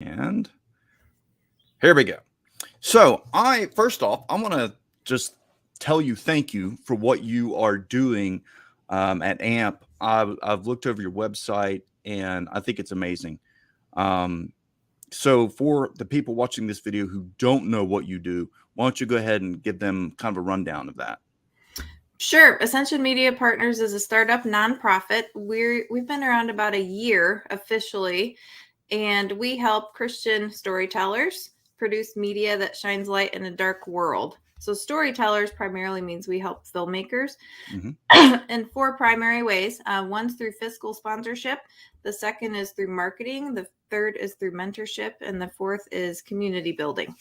And here we go. So first off, I want to just tell you thank you for what you are doing at AMP. I've looked over your website and I think it's amazing. So for the people watching this video who don't know what you do, why don't you go ahead and give them kind of a rundown of that? Sure. Ascension Media Partners is a startup nonprofit. We've been around about a year officially, and we help Christian storytellers produce media that shines light in a dark world. So storytellers primarily means we help filmmakers in four primary ways. One's through fiscal sponsorship. The second is through marketing. The third is through mentorship. And the fourth is community building.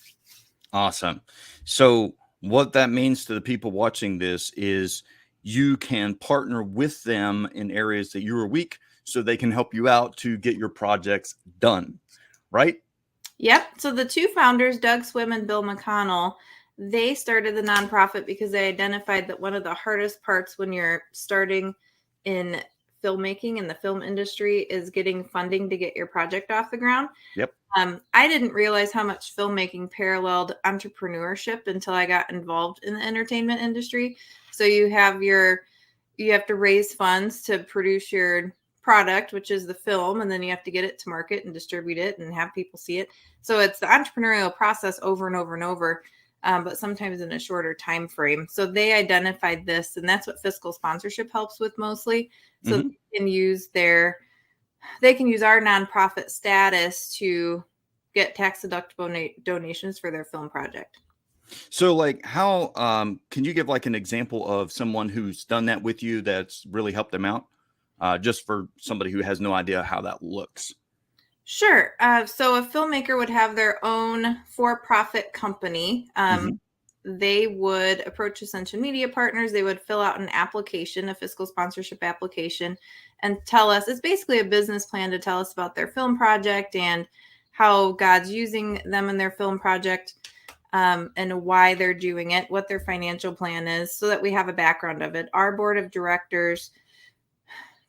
Awesome. So what that means to the people watching this is you can partner with them in areas that you are weak so they can help you out to get your projects done, right? Yep. So the two founders, Doug Swim and Bill McConnell, they started the nonprofit because they identified that one of the hardest parts when you're starting in filmmaking in the film industry is getting funding to get your project off the ground. Yep. I didn't realize how much filmmaking paralleled entrepreneurship until I got involved in the entertainment industry. So you have to raise funds to produce your product, which is the film, and then you have to get it to market and distribute it and have people see it. So it's the entrepreneurial process over and over and over, but sometimes in a shorter time frame. So they identified this, and that's what fiscal sponsorship helps with mostly. So they can use our nonprofit status to get tax deductible donations for their film project. So like how can you give like an example of someone who's done that with you that's really helped them out? Just for somebody who has no idea how that looks. Sure. So a filmmaker would have their own for-profit company. They would approach Ascension Media Partners. They would fill out an application, a fiscal sponsorship application, and tell us. It's basically a business plan to tell us about their film project and how God's using them in their film project, and why they're doing it, what their financial plan is, so that we have a background of it. Our board of directors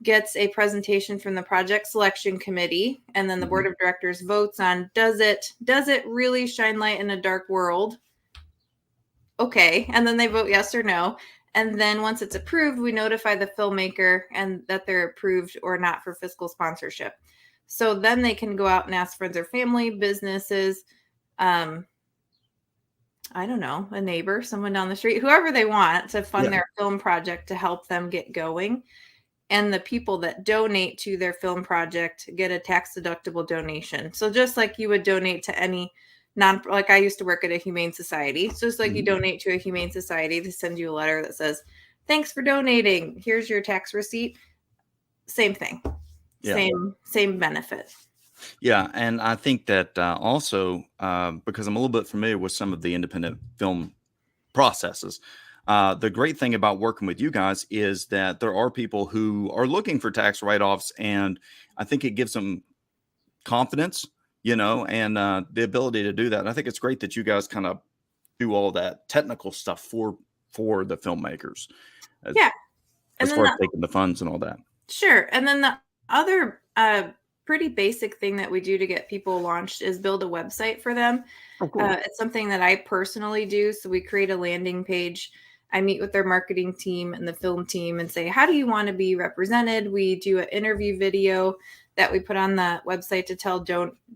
gets a presentation from the project selection committee, and then the board of directors votes on does it really shine light in a dark world? Okay. And then they vote yes or no. And then once it's approved, we notify the filmmaker and that they're approved or not for fiscal sponsorship. So then they can go out and ask friends or family, businesses, I don't know, a neighbor, someone down the street, whoever they want to fund their film project to help them get going. And the people that donate to their film project get a tax deductible donation. So just like you would donate to any like I used to work at a humane society. So just like you donate to a humane society, they send you a letter that says, thanks for donating. Here's your tax receipt. Same thing. Yeah. Same benefit. Yeah. And I think that also, because I'm a little bit familiar with some of the independent film processes, the great thing about working with you guys is that there are people who are looking for tax write-offs, and I think it gives them confidence, and the ability to do that. And I think it's great that you guys kind of do all that technical stuff for the filmmakers. Yeah. As far as taking the funds and all that. Sure. And then the other pretty basic thing that we do to get people launched is build a website for them. Oh, cool. It's something that I personally do. So we create a landing page. I meet with their marketing team and the film team and say, how do you want to be represented? We do an interview video that we put on the website to tell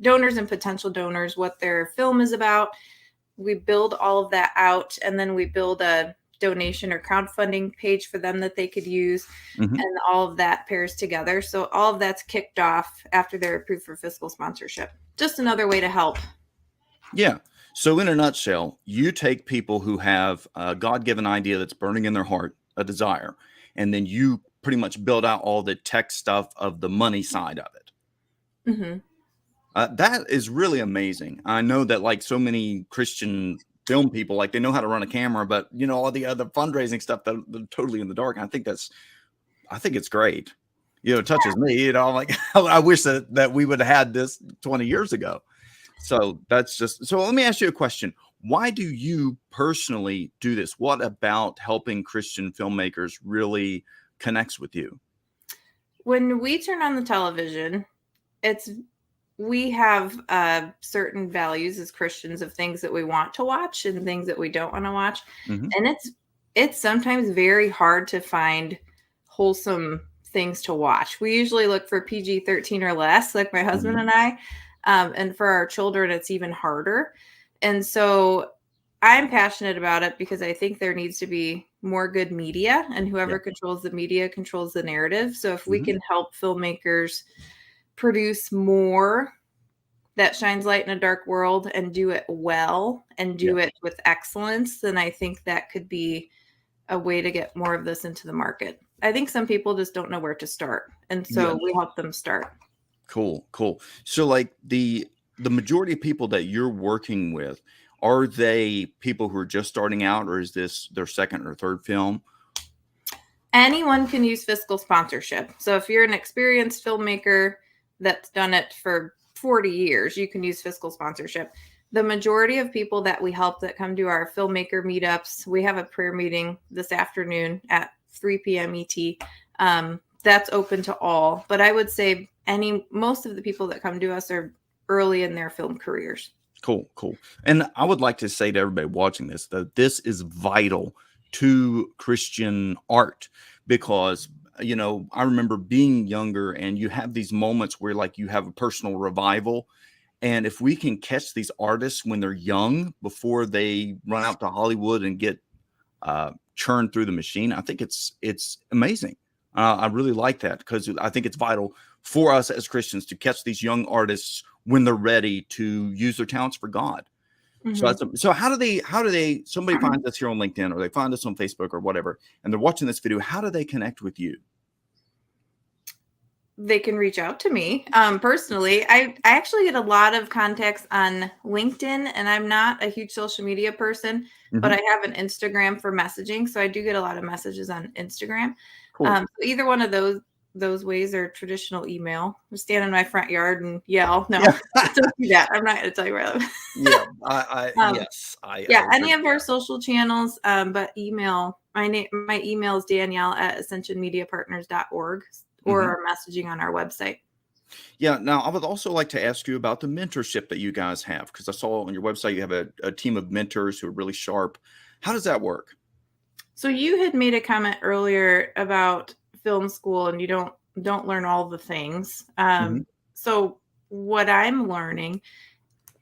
donors and potential donors what their film is about. We build all of that out, and then we build a donation or crowdfunding page for them that they could use. And all of that pairs together. So all of that's kicked off after they're approved for fiscal sponsorship. Just another way to help. Yeah. So in a nutshell, you take people who have a God-given idea that's burning in their heart, a desire, and then you pretty much build out all the tech stuff of the money side of it. That is really amazing. I know that like so many Christian film people, like they know how to run a camera, but all the other fundraising stuff that they're totally in the dark. I think it's great. It touches me, I'm like, I wish that we would have had this 20 years ago. So so let me ask you a question. Why do you personally do this? What about helping Christian filmmakers really connects with you? When we turn on the television, we have certain values as Christians of things that we want to watch and things that we don't want to watch. And it's sometimes very hard to find wholesome things to watch. We usually look for PG-13 or less, like my husband and I. And for our children, it's even harder. And so I'm passionate about it because I think there needs to be more good media, and whoever controls the media controls the narrative. So if we can help filmmakers produce more that shines light in a dark world and do it well and do it with excellence, then I think that could be a way to get more of this into the market. I think some people just don't know where to start. And so we help them start. Cool. So like the majority of people that you're working with, are they people who are just starting out, or is this their second or third film? Anyone can use fiscal sponsorship. So if you're an experienced filmmaker that's done it for 40 years, you can use fiscal sponsorship. The majority of people that we help that come to our filmmaker meetups, we have a prayer meeting this afternoon at 3 p.m. ET. That's open to all. But I would say most of the people that come to us are early in their film careers. Cool. And I would like to say to everybody watching this that this is vital to Christian art, because, you know, I remember being younger and you have these moments where like you have a personal revival. And if we can catch these artists when they're young before they run out to Hollywood and get churned through the machine, I think it's amazing. I really like that, because I think it's vital for us as Christians to catch these young artists when they're ready to use their talents for God. So how do they somebody finds us here on LinkedIn, or they find us on Facebook or whatever, and they're watching this video, how do they connect with you? They can reach out to me personally. I actually get a lot of contacts on LinkedIn, and I'm not a huge social media person, but I have an Instagram for messaging. So I do get a lot of messages on Instagram. Cool. So either one of those ways, or traditional email. I stand in my front yard and yell. No, don't do that. I'm not going to tell you where I live. Any of our social channels, but email. My email is Danielle at ascensionmediapartners.org, or our messaging on our website. Yeah. Now, I would also like to ask you about the mentorship that you guys have, because I saw on your website you have a team of mentors who are really sharp. How does that work? So you had made a comment earlier about film school, and you don't learn all the things. So what I'm learning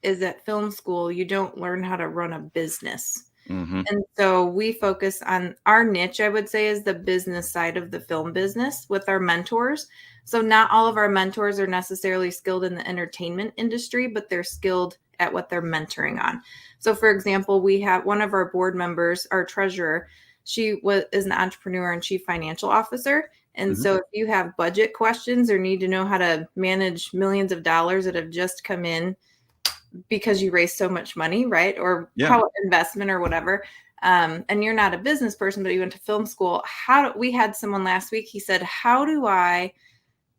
is at film school, you don't learn how to run a business. And so we focus on our niche, I would say, is the business side of the film business with our mentors. So not all of our mentors are necessarily skilled in the entertainment industry, but they're skilled at what they're mentoring on. So for example, we have one of our board members, our treasurer. She is an entrepreneur and chief financial officer. And so if you have budget questions or need to know how to manage millions of dollars that have just come in because you raised so much money, right? Or how investment or whatever. And you're not a business person, but you went to film school. We had someone last week, he said, how do I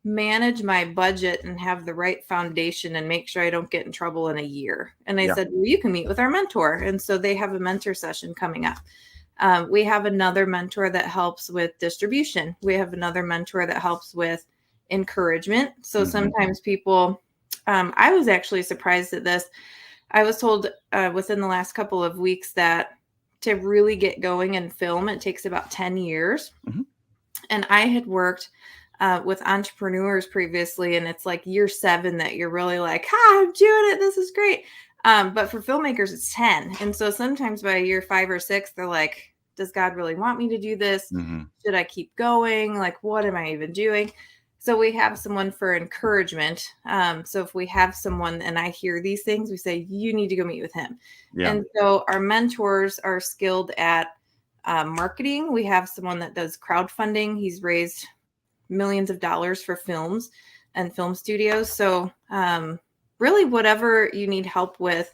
manage my budget and have the right foundation and make sure I don't get in trouble in a year? And I said, well, you can meet with our mentor. And so they have a mentor session coming up. We have another mentor that helps with distribution. We have another mentor that helps with encouragement. So sometimes people, I was actually surprised at this. I was told within the last couple of weeks that to really get going in film, it takes about 10 years. And I had worked with entrepreneurs previously, and it's like year 7 that you're really like, I'm doing it. This is great. But for filmmakers, it's 10. And so sometimes by year 5 or 6, they're like, does God really want me to do this? Should I keep going? Like, what am I even doing? So we have someone for encouragement. So if we have someone and I hear these things, we say, you need to go meet with him. And so our mentors are skilled at marketing. We have someone that does crowdfunding. He's raised millions of dollars for films and film studios. So really whatever you need help with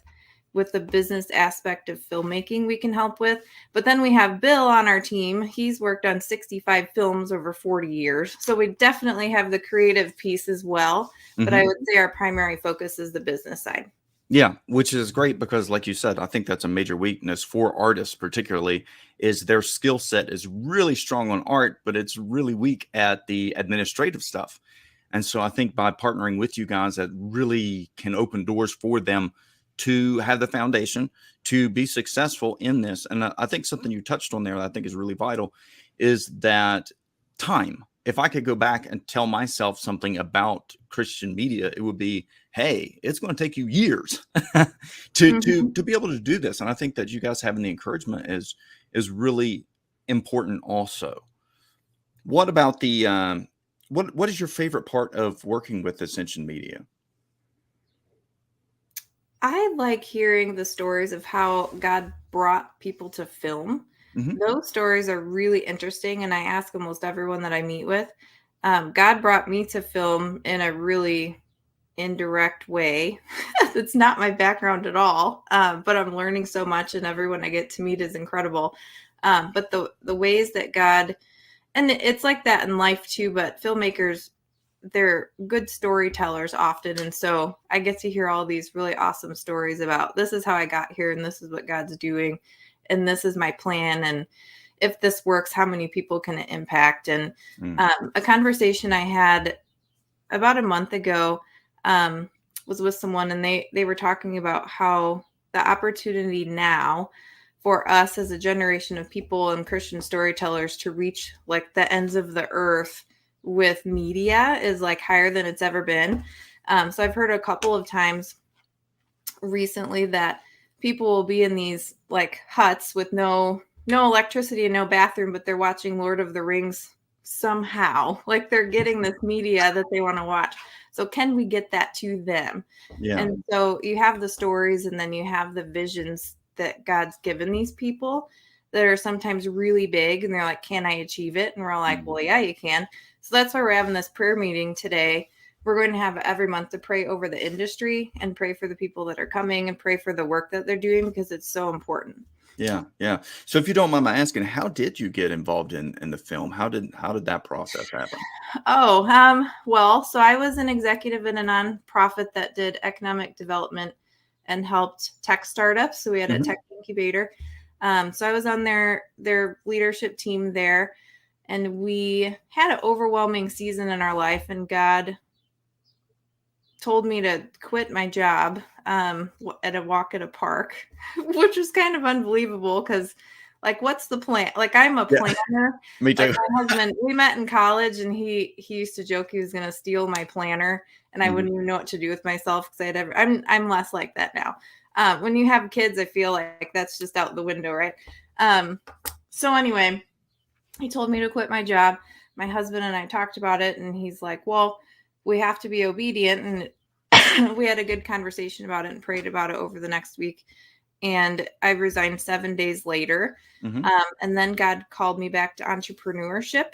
the business aspect of filmmaking, we can help with. But then we have Bill on our team. He's worked on 65 films over 40 years. So we definitely have the creative piece as well. But I would say our primary focus is the business side. Yeah, which is great because, like you said, I think that's a major weakness for artists, particularly, is their skill set is really strong on art, but it's really weak at the administrative stuff. And so I think by partnering with you guys, that really can open doors for them to have the foundation to be successful in this. And I think something you touched on there that I think is really vital is that time. If I could go back and tell myself something about Christian media, it would be, hey, it's going to take you years to be able to do this. And I think that you guys having the encouragement is really important also. What about the what is your favorite part of working with Ascension Media? I like hearing the stories of how God brought people to film. Those stories are really interesting, and I ask almost everyone that I meet with. God brought me to film in a really indirect way. It's not my background at all, but I'm learning so much, and everyone I get to meet is incredible. But the ways that God, and it's like that in life too, but filmmakers, they're good storytellers often. And so I get to hear all these really awesome stories about this is how I got here, and this is what God's doing, and this is my plan. And if this works, how many people can it impact? And a conversation I had about a month ago was with someone, and they were talking about how the opportunity now for us as a generation of people and Christian storytellers to reach like the ends of the earth with media is like higher than it's ever been. So I've heard a couple of times recently that people will be in these like huts with no electricity and no bathroom, but they're watching Lord of the Rings somehow. Like they're getting this media that they want to watch. So can we get that to them? Yeah. And so you have the stories, and then you have the visions that God's given these people that are sometimes really big, and they're like, can I achieve it? And we're all like, well, yeah, you can. So that's why we're having this prayer meeting today. We're going to have every month to pray over the industry and pray for the people that are coming and pray for the work that they're doing, because it's so important. Yeah. Yeah. So if you don't mind my asking, how did you get involved in the film? How did that process happen? Well, so I was an executive in a nonprofit that did economic development and helped tech startups. So we had a tech incubator. So I was on their leadership team there, and we had an overwhelming season in our life, and God told me to quit my job at a walk at a park, which was kind of unbelievable because, like, what's the plan? Like, I'm a planner. Me too. Like, my husband, we met in college, and he used to joke he was going to steal my planner, and I wouldn't even know what to do with myself because I'm less like that now. When you have kids, I feel like that's just out the window, right? So anyway, he told me to quit my job. My husband and I talked about it, and he's like, well, we have to be obedient. And we had a good conversation about it and prayed about it over the next week. And I resigned 7 days later. And then God called me back to entrepreneurship.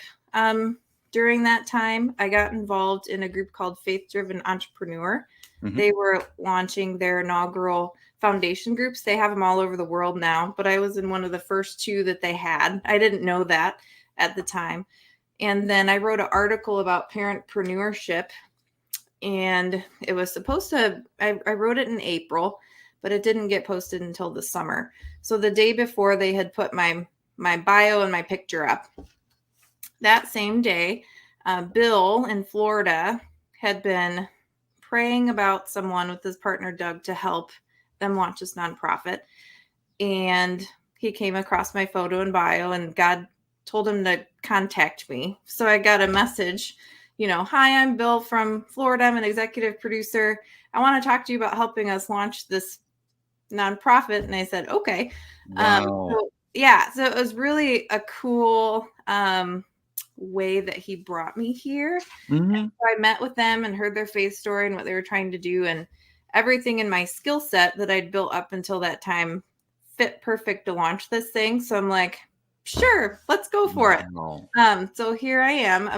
During that time, I got involved in a group called Faith Driven Entrepreneur. They were launching their inaugural foundation groups. They have them all over the world now, but I was in one of the first two that they had. I didn't know that at the time. And then I wrote an article about parentpreneurship, and it was supposed to, I wrote it in April, but it didn't get posted until the summer. So the day before, they had put my bio and my picture up. That same day, Bill in Florida had been praying about someone with his partner, Doug, to help them launch this nonprofit. And he came across my photo and bio, and God told him to contact me. So I got a message, hi, I'm Bill from Florida. I'm an executive producer. I want to talk to you about helping us launch this nonprofit. And I said, okay. Wow. So it was really a cool way that he brought me here. So I met with them and heard their faith story and what they were trying to do, and everything in my skill set that I'd built up until that time fit perfect to launch this thing. So I'm like, sure, let's go for it. So here I am.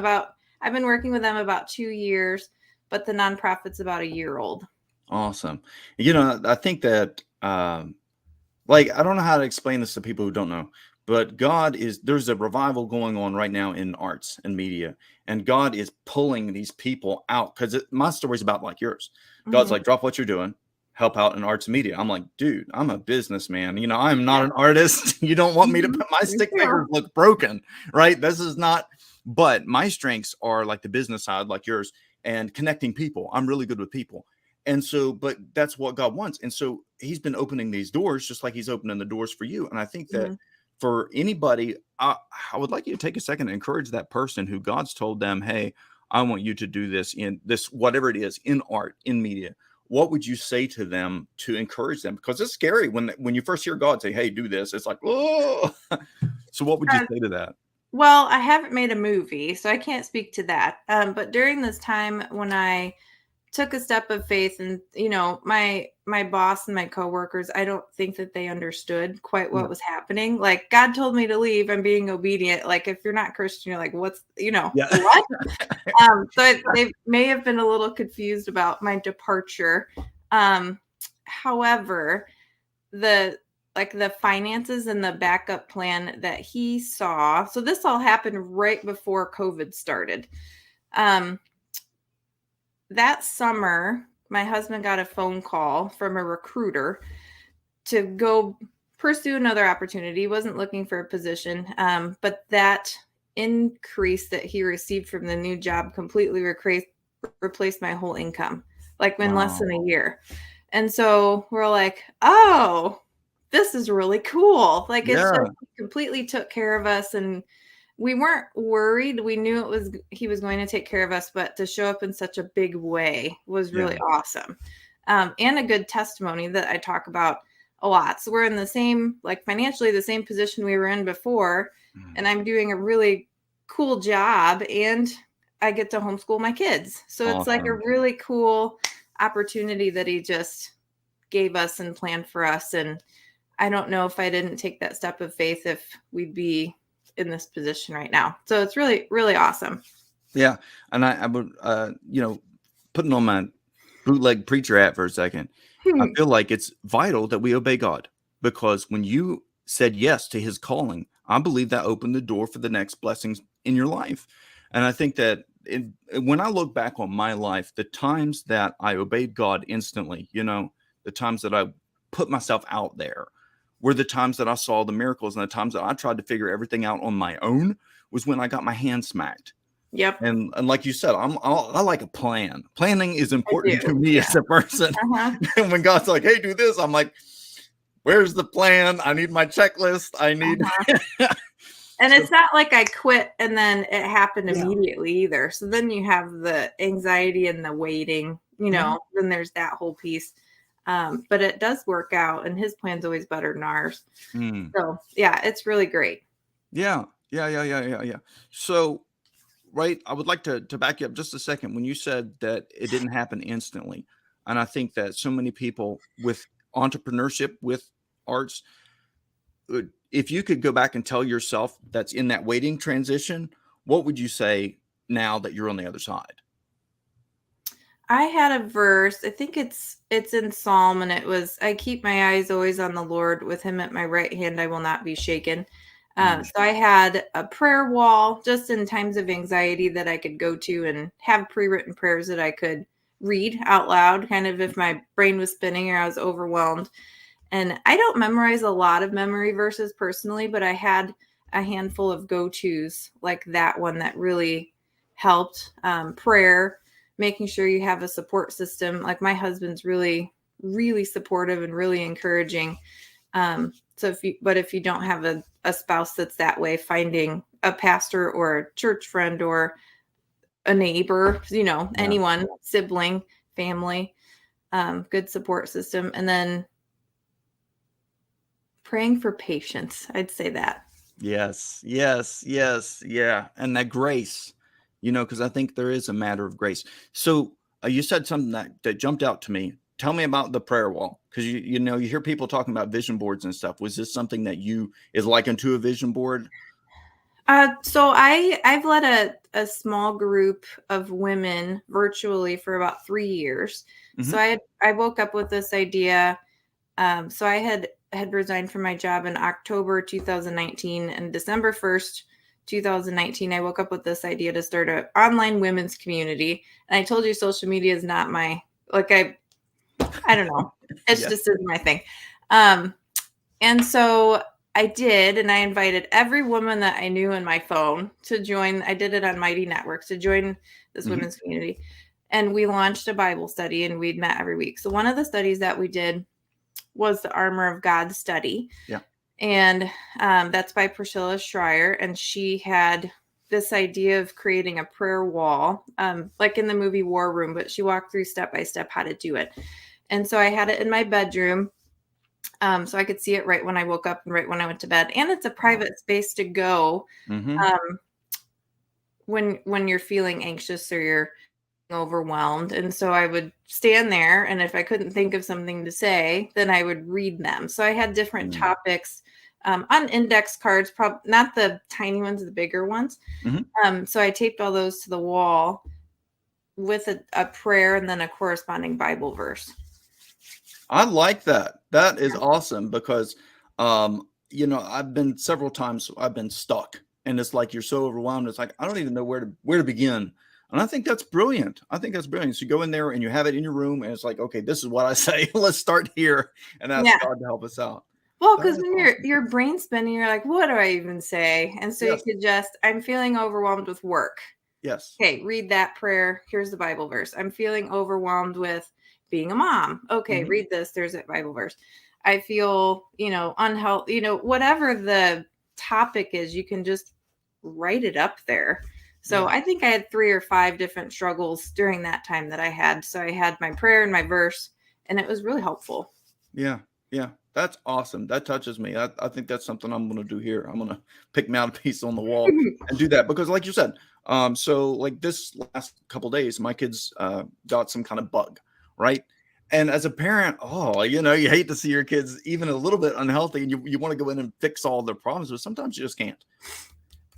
I've been working with them about 2 years, but the nonprofit's about a year old. Awesome. I think that I don't know how to explain this to people who don't know, but there's a revival going on right now in arts and media, and God is pulling these people out, because my story's about like yours. God's like, drop what you're doing, help out in arts and media. I'm like, dude, I'm a businessman. I'm not an artist. You don't want me to put my stick figures look broken, right? This is not, but my strengths are like the business side, like yours. and connecting people. I'm really good with people. And so, but that's what God wants. And so he's been opening these doors just like he's opening the doors for you. And I think that for anybody, I would like you to take a second and encourage that person who God's told them, hey, I want you to do this in this, whatever it is, in art, in media. What would you say to them to encourage them? Because it's scary when you first hear God say, hey, do this. It's like, oh. So what would you say to that? Well, I haven't made a movie, so I can't speak to that. But during this time when I took a step of faith, and my boss and my coworkers, I don't think that they understood quite what was happening. Like, God told me to leave, I'm being obedient. Like, if you're not Christian, you're like, what's what? So they may have been a little confused about my departure. However, the finances and the backup plan that he saw. So this all happened right before COVID started. That summer, my husband got a phone call from a recruiter to go pursue another opportunity. He wasn't looking for a position, but that increase that he received from the new job completely replaced my whole income, like in less than a year. And so we're like, oh, this is really cool. Like, it's just completely took care of us, and we weren't worried. We knew he was going to take care of us, but to show up in such a big way was really awesome. And a good testimony that I talk about a lot. So we're in the same, financially, the same position we were in before, and I'm doing a really cool job, and I get to homeschool my kids. So it's like a really cool opportunity that he just gave us and planned for us. And I don't know if I didn't take that step of faith, if we'd be in this position right now. So it's really, really awesome. Yeah. And I would, putting on my bootleg preacher hat for a second, I feel like it's vital that we obey God, because when you said yes to his calling, I believe that opened the door for the next blessings in your life. And I think that when I look back on my life, the times that I obeyed God instantly, the times that I put myself out there, were the times that I saw the miracles, and the times that I tried to figure everything out on my own was when I got my hand smacked. Yep. And like you said, I like a plan. Planning is important to me as a person. And when God's like, hey, do this, I'm like, where's the plan? I need my checklist. I need. And it's not like I quit and then it happened immediately either. So then you have the anxiety and the waiting, then there's that whole piece. But it does work out, and his plan's always better than ours. So yeah, it's really great. Yeah. So, right, I would like to back you up just a second. When you said that it didn't happen instantly, and I think that so many people with entrepreneurship, with arts, if you could go back and tell yourself that's in that waiting transition, what would you say now that you're on the other side? I had a verse, I think it's in Psalm, and it was, I keep my eyes always on the Lord, with him at my right hand, I will not be shaken. So I had a prayer wall just in times of anxiety that I could go to and have pre-written prayers that I could read out loud, kind of if my brain was spinning or I was overwhelmed. And I don't memorize a lot of memory verses personally, but I had a handful of go-tos like that one that really helped. Prayer, making sure you have a support system. Like, my husband's really, really supportive and really encouraging. So if you don't have a spouse that's that way, finding a pastor or a church friend or a neighbor, anyone, sibling, family, good support system. And then praying for patience. I'd say that. Yes. Yeah. And that grace, because I think there is a matter of grace. So you said something that jumped out to me. Tell me about the prayer wall, because you hear people talking about vision boards and stuff. Was this something that is likened to a vision board? So I've led a small group of women virtually for about 3 years. So I woke up with this idea. So I had resigned from my job in October 2019, and December 1st, 2019, I woke up with this idea to start an online women's community. And I told you social media is not my, I don't know. It's just isn't my thing. And so I did, and I invited every woman that I knew in my phone to join. I did it on Mighty Networks to join this women's community. and we launched a Bible study, and we'd met every week. So one of the studies that we did was the Armor of God study. Yeah. And that's by Priscilla Schreier. And she had this idea of creating a prayer wall, like in the movie War Room, but she walked through step by step how to do it. And so I had it in my bedroom, so I could see it right when I woke up and right when I went to bed. And it's a private space to go when you're feeling anxious or you're overwhelmed. And so I would stand there, and if I couldn't think of something to say, then I would read them. So I had different topics on index cards, not the tiny ones, the bigger ones. So I taped all those to the wall with a prayer and then a corresponding Bible verse. I like that. That is awesome because, I've been several times, I've been stuck, and it's like, you're so overwhelmed. It's like, I don't even know where to begin. And I think that's brilliant. So you go in there and you have it in your room, and it's like, okay, this is what I say. Let's start here and ask God to help us out. Well, because when your brain's spinning, you're like, what do I even say? And so you could I'm feeling overwhelmed with work. Yes. Okay, read that prayer. Here's the Bible verse. I'm feeling overwhelmed with being a mom. Okay, read this. There's a Bible verse. I feel, unhealthy, whatever the topic is, you can just write it up there. So I think I had 3 or 5 different struggles during that time that I had. So I had my prayer and my verse, and it was really helpful. Yeah. Yeah. That's awesome. That touches me. I think that's something I'm going to do here. I'm going to pick me out a piece on the wall and do that, because like you said, so like this last couple of days, my kids got some kind of bug, right? And as a parent, you hate to see your kids even a little bit unhealthy, and you want to go in and fix all their problems, but sometimes you just can't.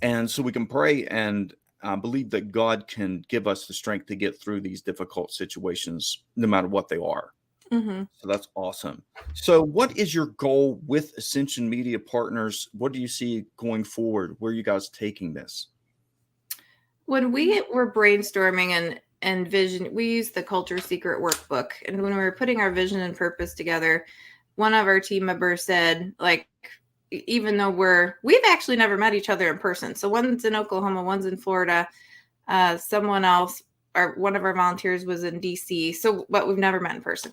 And so we can pray and believe that God can give us the strength to get through these difficult situations, no matter what they are. So that's awesome. So what is your goal with Ascension Media Partners? What do you see going forward? Where are you guys taking this? When we were brainstorming and vision, we used the Culture Secret Workbook. And when we were putting our vision and purpose together, one of our team members said, like, even though we've actually never met each other in person. So one's in Oklahoma, one's in Florida. Someone else, or one of our volunteers, was in DC. But we've never met in person.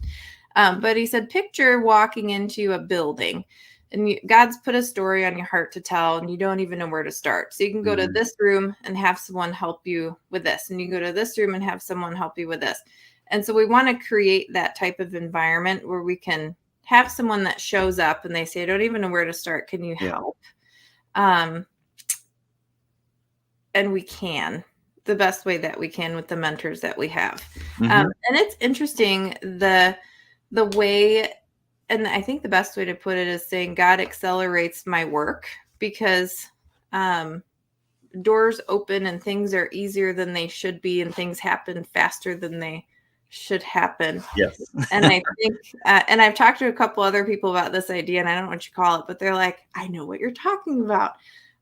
But he said, picture walking into a building, and God's put a story on your heart to tell, and you don't even know where to start. So you can go to this room and have someone help you with this, and you go to this room and have someone help you with this. And so we want to create that type of environment where we can have someone that shows up and they say, I don't even know where to start. Can you help? And we can, the best way that we can with the mentors that we have. And it's interesting, the way, and I think the best way to put it is saying God accelerates my work, because doors open and things are easier than they should be, and things happen faster than they should happen. Yes. And I think, and I've talked to a couple other people about this idea, and I don't know what you call it, but they're like, I know what you're talking about.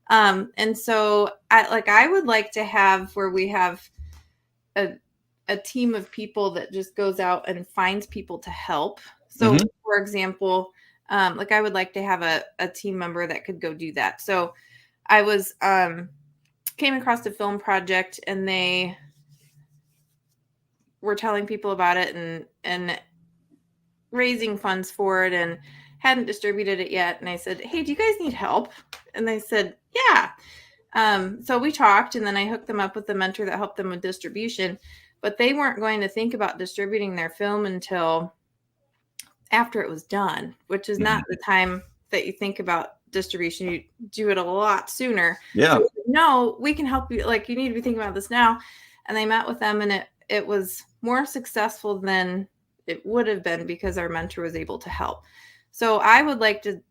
And so I would like to have where we have a team of people that just goes out and finds people to help. So for example, I would like to have a team member that could go do that. So I was, came across a film project, and they were telling people about it and raising funds for it, and hadn't distributed it yet. And I said, hey, do you guys need help? And they said, yeah. So we talked, and then I hooked them up with a mentor that helped them with distribution, but they weren't going to think about distributing their film until after it was done, which is not the time that you think about distribution. You do it a lot sooner. Yeah. So, no, we can help you. Like, you need to be thinking about this now. And I met with them, and it was more successful than it would have been because our mentor was able to help. So I would like to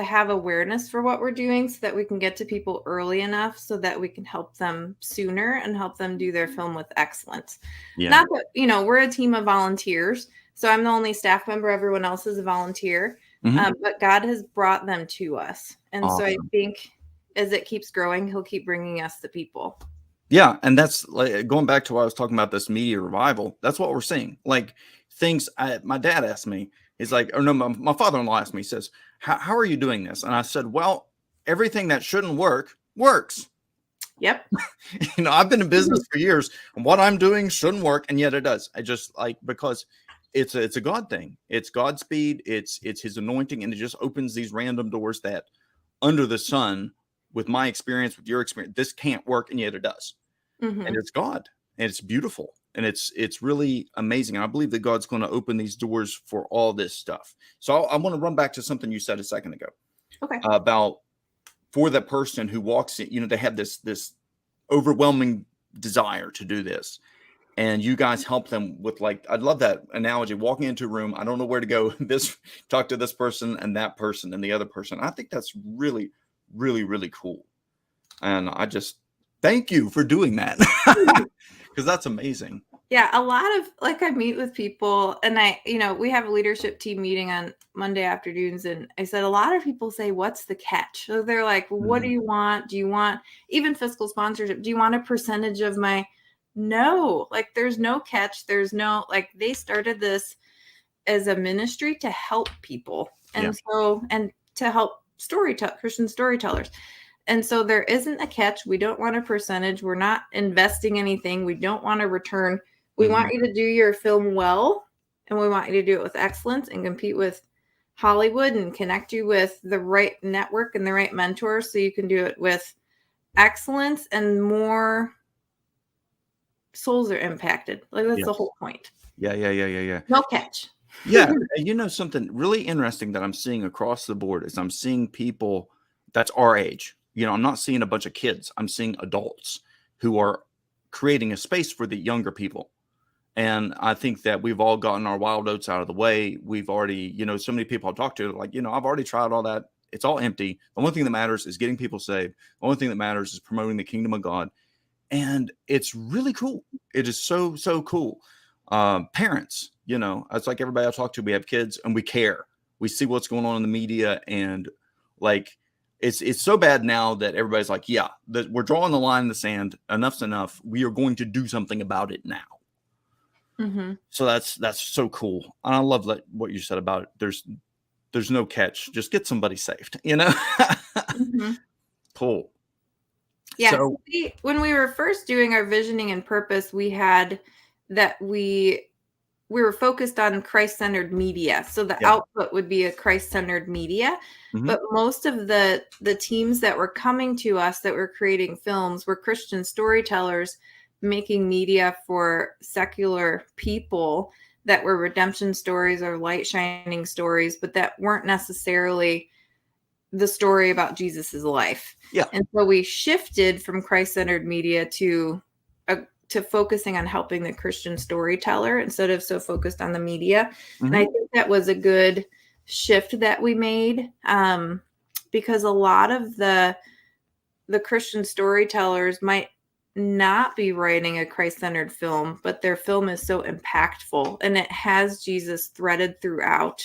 have awareness for what we're doing, so that we can get to people early enough so that we can help them sooner and help them do their film with excellence. Yeah. Not that, we're a team of volunteers, so I'm the only staff member. Everyone else is a volunteer, but God has brought them to us. And so I think as it keeps growing, he'll keep bringing us the people. Yeah. And that's like going back to what I was talking about, this media revival. That's what we're seeing. Like things, my dad asked me, he's like, or no, my father-in-law asked me, he says, how are you doing this? And I said, well, everything that shouldn't work works. Yep. I've been in business for years, and what I'm doing shouldn't work, and yet it does. I just like, because it's a God thing. It's Godspeed. It's His anointing, and it just opens these random doors that, under the sun, with my experience, with your experience, this can't work, and yet it does. And it's God, and it's beautiful, and it's really amazing. And I believe that God's going to open these doors for all this stuff. So I want to run back to something you said a second ago Okay. about, for that person who walks in, they have this overwhelming desire to do this, and you guys help them with, like, I love that analogy, walking into a room, I don't know where to go, this, talk to this person and that person and the other person. I think that's really, really, really cool, and I just thank you for doing that, because that's amazing. Yeah, a lot of, like, I meet with people, and we have a leadership team meeting on Monday afternoons, and I said, a lot of people say, what's the catch? So they're like, well, what do you want? Do you want even fiscal sponsorship? Do you want a percentage of my? No, like, there's no catch. There's no, like, they started this as a ministry to help people. And and to help Christian storytellers. And so there isn't a catch. We don't want a percentage. We're not investing anything. We don't want a return. We want you to do your film well, and we want you to do it with excellence and compete with Hollywood and connect you with the right network and the right mentors, so you can do it with excellence and more souls are impacted. Like, that's the whole point. Yeah. No catch. Yeah. Something really interesting that I'm seeing across the board is I'm seeing people that's our age. I'm not seeing a bunch of kids. I'm seeing adults who are creating a space for the younger people. And I think that we've all gotten our wild oats out of the way. We've already, so many people I've talked to, like, I've already tried all that. It's all empty. The only thing that matters is getting people saved. The only thing that matters is promoting the kingdom of God. And it's really cool. It is so, so cool. Parents, it's like everybody I talk to, we have kids and we care. We see what's going on in the media, and, like, it's so bad now that everybody's like, yeah, we're drawing the line in the sand. Enough's enough. We are going to do something about it now. So that's so cool. And I love what you said about it. There's no catch. Just get somebody saved, Cool. Yeah. So, when we were first doing our visioning and purpose, we had that we were focused on Christ-centered media. So the output would be a Christ-centered media. But most of the teams that were coming to us that were creating films were Christian storytellers making media for secular people that were redemption stories or light shining stories, but that weren't necessarily the story about Jesus's life. Yeah. And so we shifted from Christ-centered media to focusing on helping the Christian storyteller instead of so focused on the media. And I think that was a good shift that we made, because a lot of the Christian storytellers might not be writing a Christ-centered film, but their film is so impactful and it has Jesus threaded throughout,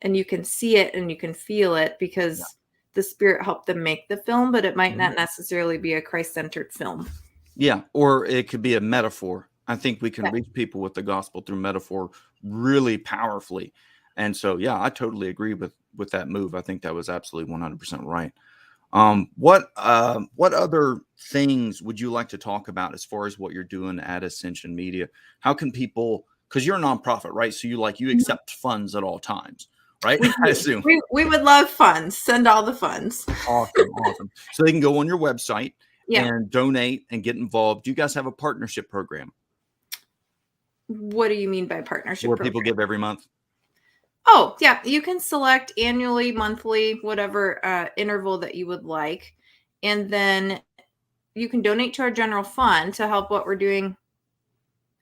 and you can see it and you can feel it because the Spirit helped them make the film, but it might not necessarily be a Christ-centered film. Yeah. Or it could be a metaphor. I think we can reach people with the gospel through metaphor really powerfully. And so, yeah, I totally agree with that move. I think that was absolutely 100% right. What other things would you like to talk about as far as what you're doing at Ascension Media? How can people, because you're a nonprofit, right? So you accept funds at all times, right? I assume. We would love funds. Send all the funds. Awesome. So they can go on your website and donate and get involved. Do you guys have a partnership program? What do you mean by partnership Where program? people give every month? Oh, yeah. You can select annually, monthly, whatever interval that you would like. And then you can donate to our general fund to help what we're doing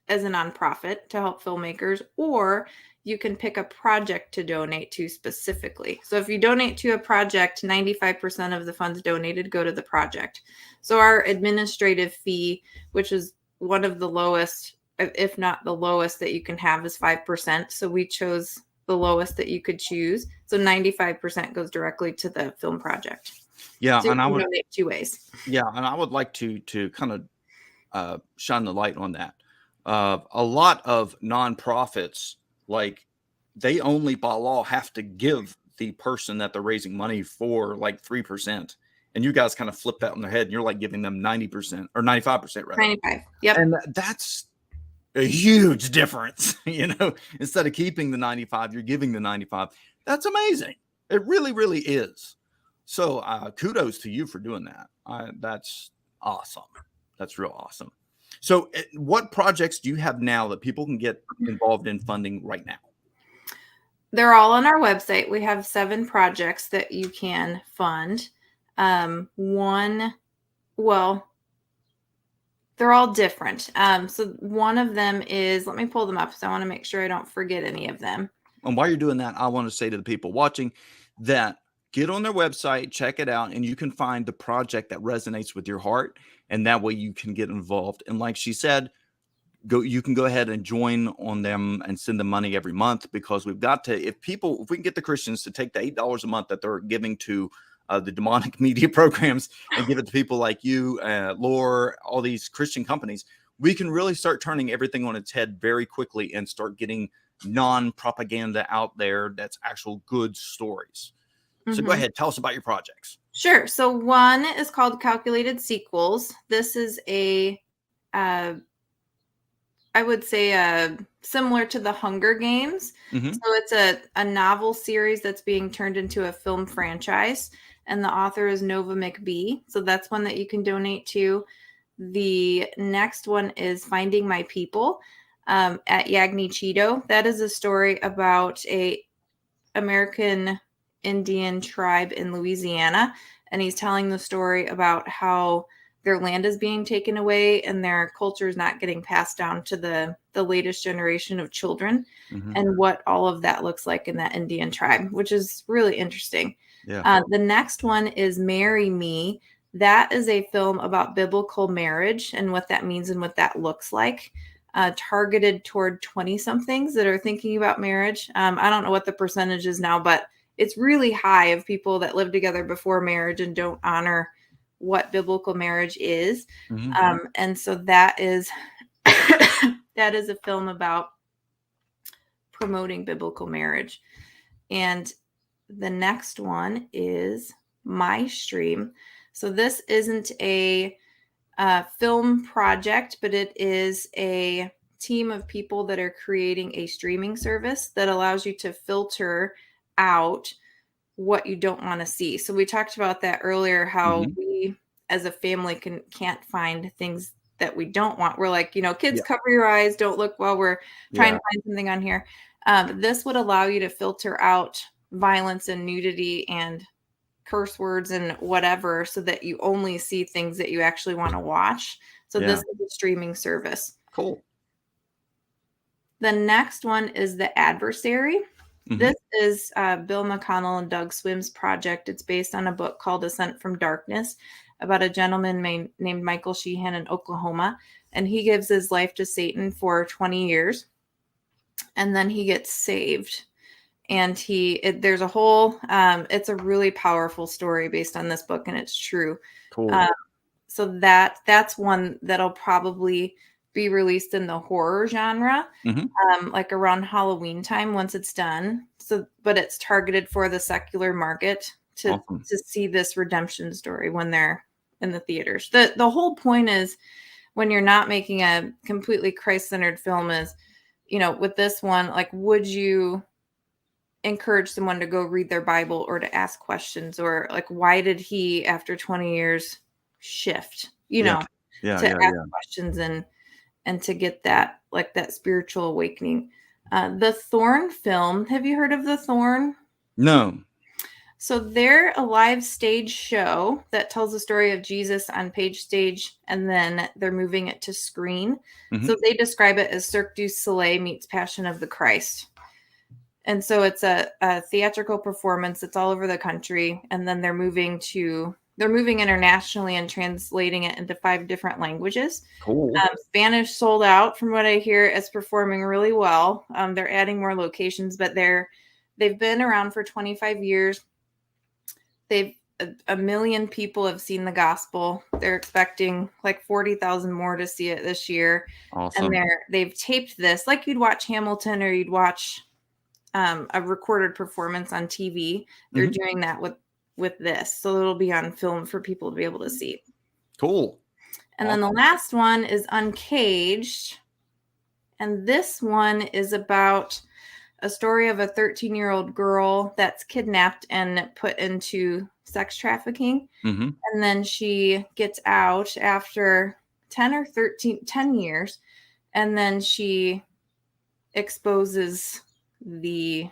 as a nonprofit to help filmmakers, or you can pick a project to donate to specifically. So if you donate to a project, 95% of the funds donated go to the project. So our administrative fee, which is one of the lowest, if not the lowest that you can have, is 5%. So we chose the lowest that you could choose. So 95% goes directly to the film project. Yeah. So and I would donate 2 ways. Yeah. And I would like to kind of shine the light on that. A lot of nonprofits, like, they only by law have to give the person that they're raising money for like 3%. And you guys kind of flip that on their head, and you're like giving them 90% or 95%, rather. 95. Yep. And that's a huge difference. Instead of keeping the 95, you're giving the 95. That's amazing. It really, really is. So kudos to you for doing that. That's awesome. That's real awesome. So what projects do you have now that people can get involved in funding right now? They're all on our website. We have 7 projects that you can fund. They're all different. So one of them is, let me pull them up because I want to make sure I don't forget any of them. And while you're doing that, I want to say to the people watching that get on their website, check it out, and you can find the project that resonates with your heart. And that way you can get involved. And like she said, you can go ahead and join on them and send them money every month, because we've got to, if we can get the Christians to take the $8 a month that they're giving to the demonic media programs and give it to people like you, Lore, all these Christian companies, we can really start turning everything on its head very quickly and start getting non-propaganda out there that's actual good stories. So go ahead, tell us about your projects. Sure. So one is called Calculated Sequels. This is I would say similar to the Hunger Games. So it's a novel series that's being turned into a film franchise, and the author is Nova McBee. So that's one that you can donate to. The next one is Finding My People at Yagni Cheeto. That is a story about a American Indian tribe in Louisiana, and he's telling the story about how their land is being taken away and their culture is not getting passed down to the latest generation of children, and what all of that looks like in that Indian tribe, which is really interesting. Yeah. The next one is Marry Me. That is a film about biblical marriage and what that means and what that looks like, targeted toward 20-somethings that are thinking about marriage. I don't know what the percentage is now, but it's really high of people that live together before marriage and don't honor what biblical marriage is. And so that is that is a film about promoting biblical marriage. And the next one is My Stream. So this isn't a film project, but it is a team of people that are creating a streaming service that allows you to filter out what you don't want to see. So we talked about that earlier, how we as a family can't find things that we don't want. We're like, kids, cover your eyes, don't look while we're trying to find something on here. This would allow you to filter out violence and nudity and curse words and whatever, so that you only see things that you actually want to watch. So this is a streaming service. Cool. The next one is The Adversary. This is Bill McConnell and Doug Swim's project. It's based on a book called Ascent from Darkness about a gentleman named Michael Sheehan in Oklahoma. And he gives his life to Satan for 20 years. And then he gets saved. And there's a whole, it's a really powerful story based on this book, and it's true. Cool. So that's one that'll probably be released in the horror genre, like around Halloween time once it's done. So, but it's targeted for the secular market to see this redemption story when they're in the theaters. The whole point is, when you're not making a completely Christ-centered film, is, with this one, like, would you encourage someone to go read their Bible or to ask questions, or like, why did he after 20 years shift, to ask questions and to get that, like, that spiritual awakening. The Thorn film. Have you heard of The Thorn? No. So they're a live stage show that tells the story of Jesus on page stage, and then they're moving it to screen. So they describe it as Cirque du Soleil meets Passion of the Christ. And so it's a theatrical performance. It's all over the country. And then they're moving internationally and translating it into 5 different languages. Cool. Spanish sold out, from what I hear. It's performing really well. They're adding more locations, but they've been around for 25 years. A million people have seen the gospel. They're expecting like 40,000 more to see it this year. Awesome. And they've taped this like you'd watch Hamilton, or you'd watch a recorded performance on TV. They're doing that with with this. So it'll be on film for people to be able to see. Cool. And then the last one is Uncaged. And this one is about a story of a 13-year-old girl that's kidnapped and put into sex trafficking. Mm-hmm. And then she gets out after 10 years. And then she exposes the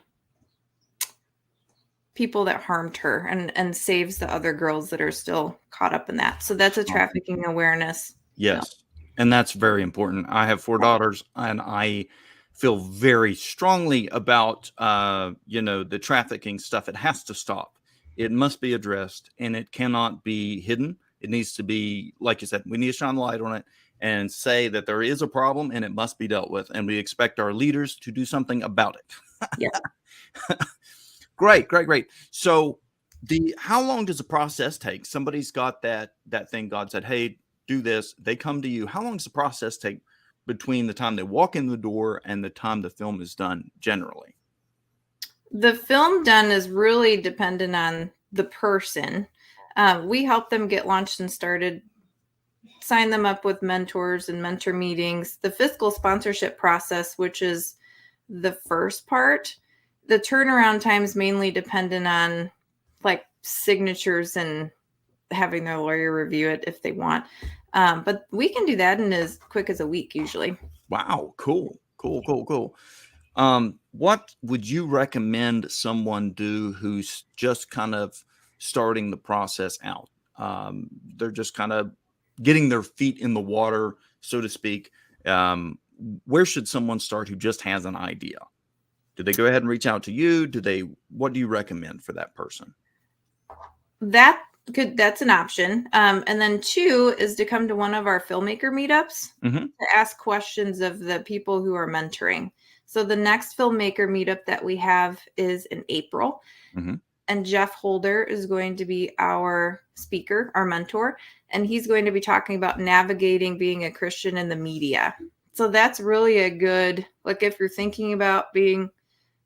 people that harmed her and saves the other girls that are still caught up in that. So that's a trafficking awareness. Yes. And that's very important. I have 4 daughters, and I feel very strongly about, the trafficking stuff. It has to stop. It must be addressed, and it cannot be hidden. It needs to be, like you said, we need to shine the light on it and say that there is a problem and it must be dealt with. And we expect our leaders to do something about it. Yeah. Great. So how long does the process take? Somebody's got that thing. God said, hey, do this. They come to you. How long does the process take between the time they walk in the door and the time the film is done generally? The film done is really dependent on the person. We help them get launched and started, sign them up with mentors and mentor meetings. The fiscal sponsorship process, which is the first part, the turnaround time is mainly dependent on like signatures and having their lawyer review it if they want. But we can do that in as quick as a week usually. Wow. Cool. What would you recommend someone do who's just kind of starting the process out? They're just kind of getting their feet in the water, so to speak. Where should someone start who just has an idea? Do they go ahead and reach out to you? What do you recommend for that person? That's an option. And then 2 is to come to one of our filmmaker meetups to ask questions of the people who are mentoring. So the next filmmaker meetup that we have is in April. And Jeff Holder is going to be our speaker, our mentor, and he's going to be talking about navigating being a Christian in the media. So that's really a good, like if you're thinking about being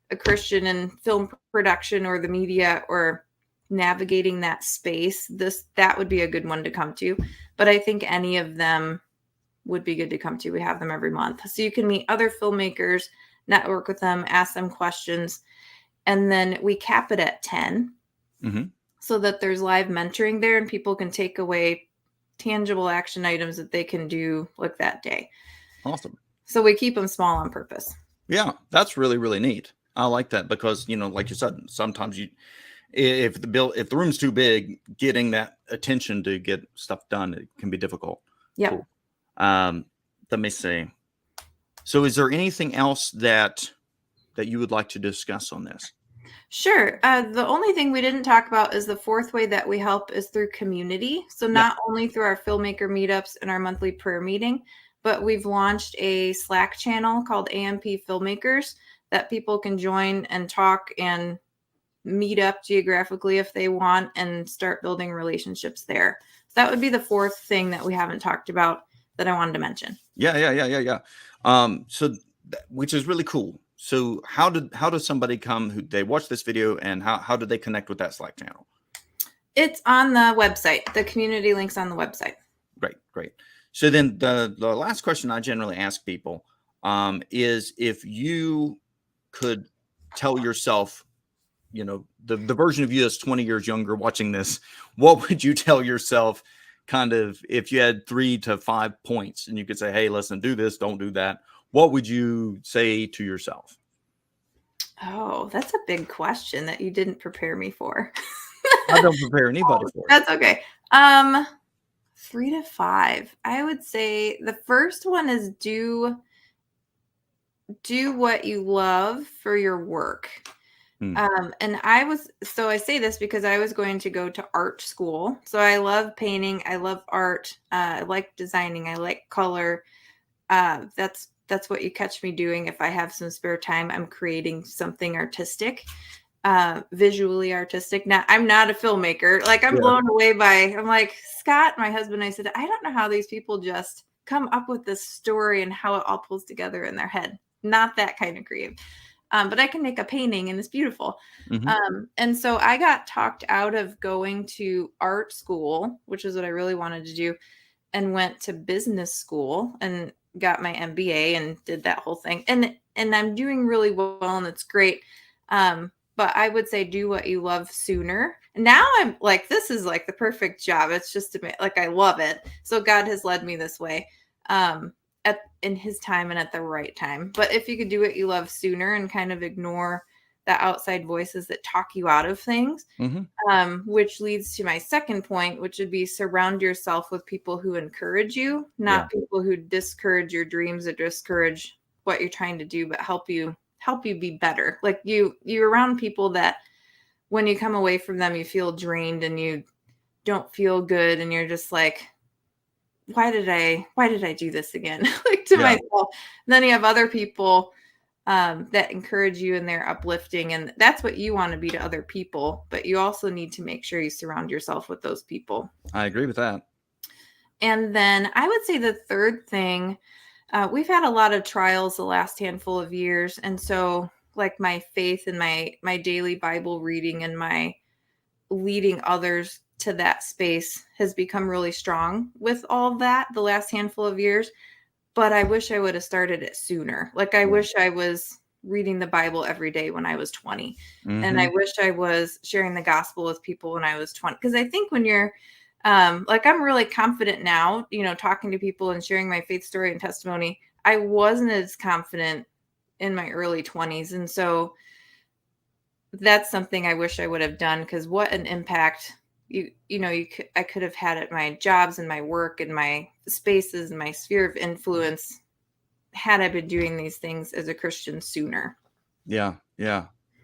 a Christian in film production or the media or navigating that space, that would be a good one to come to. But I think any of them would be good to come to. We have them every month. So you can meet other filmmakers, network with them, ask them questions. And then we cap it at 10 so that there's live mentoring there and people can take away tangible action items that they can do like that day. Awesome. So we keep them small on purpose. Yeah, that's really, really neat. I like that because, like you said, sometimes if the room's too big, getting that attention to get stuff done, it can be difficult. Yeah. Cool. Let me see. So is there anything else that you would like to discuss on this? Sure. The only thing we didn't talk about is the 4th way that we help is through community. So not only through our filmmaker meetups and our monthly prayer meeting, but we've launched a Slack channel called AMP Filmmakers that people can join and talk and meet up geographically if they want and start building relationships there. So that would be the 4th thing that we haven't talked about that I wanted to mention. Yeah. Which is really cool. So how does somebody come who they watch this video and how do they connect with that Slack channel? It's on the website. The community link's on the website. Great. So then the last question I generally ask people is if you could tell yourself, the version of you that's 20 years younger watching this, what would you tell yourself kind of if you had 3 to 5 points and you could say, hey, listen, do this, don't do that. What would you say to yourself? Oh, that's a big question that you didn't prepare me for. I don't prepare anybody for it. That's okay. 3 to 5. I would say the first one is do what you love for your work. And I say this because I was going to go to art school. So I love painting. I love art. I like designing. I like color. That's what you catch me doing. If I have some spare time, I'm creating something artistic, visually artistic. Now, I'm not a filmmaker. Like I'm blown away I'm like, Scott, my husband, I said, I don't know how these people just come up with this story and how it all pulls together in their head. Not that kind of creative. but I can make a painting and it's beautiful. Mm-hmm. And so I got talked out of going to art school, which is what I really wanted to do, and went to business school and got my MBA and did that whole thing. And I'm doing really well and it's great. But I would say do what you love sooner. Now I'm like, this is like the perfect job. It's just like I love it. So God has led me this way. In his time and at the right time. But if you could do what you love sooner and kind of ignore the outside voices that talk you out of things, which leads to my second point, which would be surround yourself with people who encourage you, not people who discourage your dreams or discourage what you're trying to do, but help you be better. Like you're around people that when you come away from them, you feel drained and you don't feel good. And you're just like, why did I do this again? Like to myself. And then you have other people that encourage you and they're uplifting, and that's what you want to be to other people. But you also need to make sure you surround yourself with those people. I agree with that. And then I would say the third thing, we've had a lot of trials the last handful of years, and so like my faith and my daily Bible reading and my leading others to that space has become really strong with all that the last handful of years. But I wish I would have started it sooner. Like I wish I was reading the Bible every day when I was 20. And I wish I was sharing the gospel with people when I was 20. Because I think when you're like, I'm really confident now, talking to people and sharing my faith story and testimony. I wasn't as confident in my early 20s. And so that's something I wish I would have done, because what an impact I could have had at my jobs and my work and my spaces and my sphere of influence had I been doing these things as a Christian sooner. Yeah.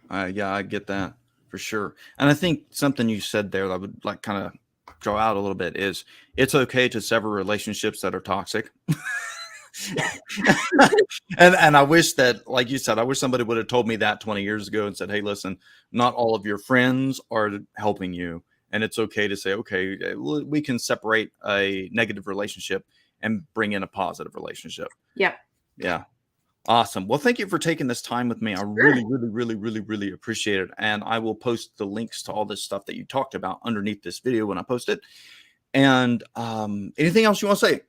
I get that for sure. And I think something you said there that I would like kind of draw out a little bit is it's okay to sever relationships that are toxic. and I wish that, like you said, I wish somebody would have told me that 20 years ago and said, hey, listen, not all of your friends are helping you. And it's okay to say, okay, we can separate a negative relationship and bring in a positive relationship. Yep. Yeah. Awesome. Well, thank you for taking this time with me. I really appreciate it. And I will post the links to all this stuff that you talked about underneath this video when I post it. And anything else you want to say?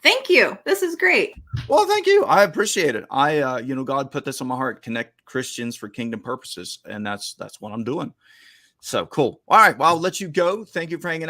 Thank you. This is great. Well, thank you. I appreciate it. God put this on my heart, connect Christians for kingdom purposes. And that's what I'm doing. So cool. All right. Well, I'll let you go. Thank you for hanging out.